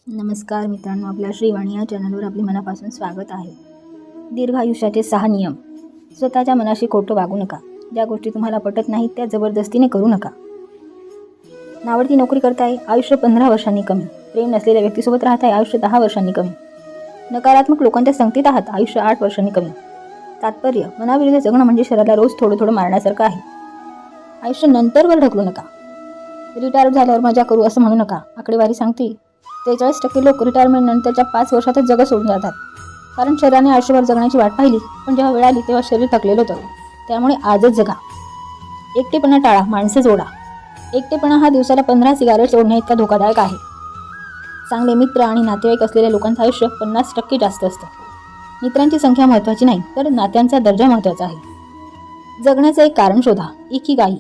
नमस्कार मित्रांनो, आपल्या श्रीवाणी या चॅनलवर आपले मनापासून स्वागत आहे. दीर्घ आयुष्याचे 6 नियम. स्वतःच्या मनाशी खोटं वागू नका. ज्या गोष्टी तुम्हाला पटत नाहीत त्या जबरदस्तीने करू नका. नावडती नोकरी करताय, आयुष्य 15 वर्षांनी कमी. प्रेम नसलेल्या व्यक्तीसोबत राहताय, आयुष्य 10 वर्षांनी कमी. नकारात्मक लोकांच्या संगतीत आहात, आयुष्य 8 वर्षांनी कमी. तात्पर्य: मनाविरुद्ध जगणं म्हणजे शरीराला रोज थोडं थोडं मारण्यासारखं आहे. आयुष्य नंतरवर ढकलू नका. रिटायर झाल्यावर मजा करू असं म्हणू नका. आकडेवारी सांगते 43% लोक रिटायरमेंट नंतरच्या 5 वर्षातच जग सोडून जातात. कारण शरीराने आयुष्यभर जगण्याची वाट पाहिली, पण जेव्हा वेळ आली तेव्हा शरीर थकलेलं होतं. त्यामुळे आजच जगा. एकटेपणा टाळा, माणसे जोडा. एकटेपणा हा दिवसाला 15 सिगारेट्स ओढण्या इतका धोकादायक आहे. चांगले मित्र आणि नातेवाईक असलेल्या लोकांचं आयुष्य 50% जास्त असतं. मित्रांची संख्या महत्त्वाची नाही, तर नात्यांचा दर्जा महत्त्वाचा आहे. जगण्याचं एक कारण शोधा. इकिगाई.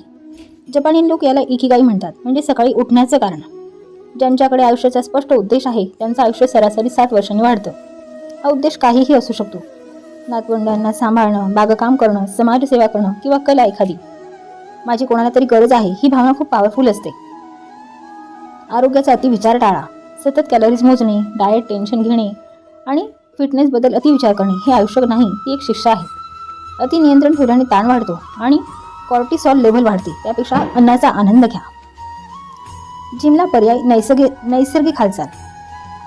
जपानी लोक याला इकिगाई म्हणतात, म्हणजे सकाळी उठण्याचं कारण. ज्यांच्याकडे आयुष्याचा स्पष्ट उद्देश आहे त्यांचं आयुष्य सरासरी 7 वर्षांनी वाढतं. हा उद्देश काहीही असू शकतो. नातवंडांना सांभाळणं, बागकाम करणं, समाजसेवा करणं किंवा कला एखादी. माझी कोणाला तरी गरज आहे ही भावना खूप पॉवरफुल असते. आरोग्याचा अतिविचार टाळा. सतत कॅलरीज मोजणे, डाएट टेन्शन घेणे आणि फिटनेसबद्दल अतिविचार करणे हे आयुष्य नाही, ती एक शिक्षा आहे. अतिनियंत्रण ठेवल्याने ताण वाढतो आणि कॉर्टिसॉल लेव्हल वाढते. त्यापेक्षा अन्नाचा आनंद घ्या. जिमला पर्याय नैसर्गिक हालचाल.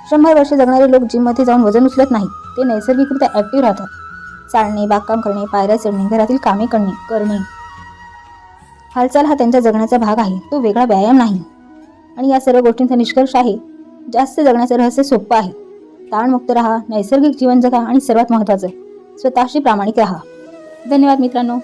100 वर्षे जगणारे लोक जिममध्ये जाऊन वजन उचलत नाहीत. ते नैसर्गिकरित्या ॲक्टिव्ह राहतात. चालणे, बागकाम करणे, पायऱ्या चढणे, घरातील कामे करणे. हालचाल हा त्यांच्या जगण्याचा भाग आहे, तो वेगळा व्यायाम नाही. आणि या सर्व गोष्टींचा निष्कर्ष आहे, जास्त जगण्याचं रहस्य सोपं आहे. ताणमुक्त राहा, नैसर्गिक जीवन जगा आणि सर्वात महत्त्वाचं, स्वतःशी प्रामाणिक राहा. धन्यवाद मित्रांनो.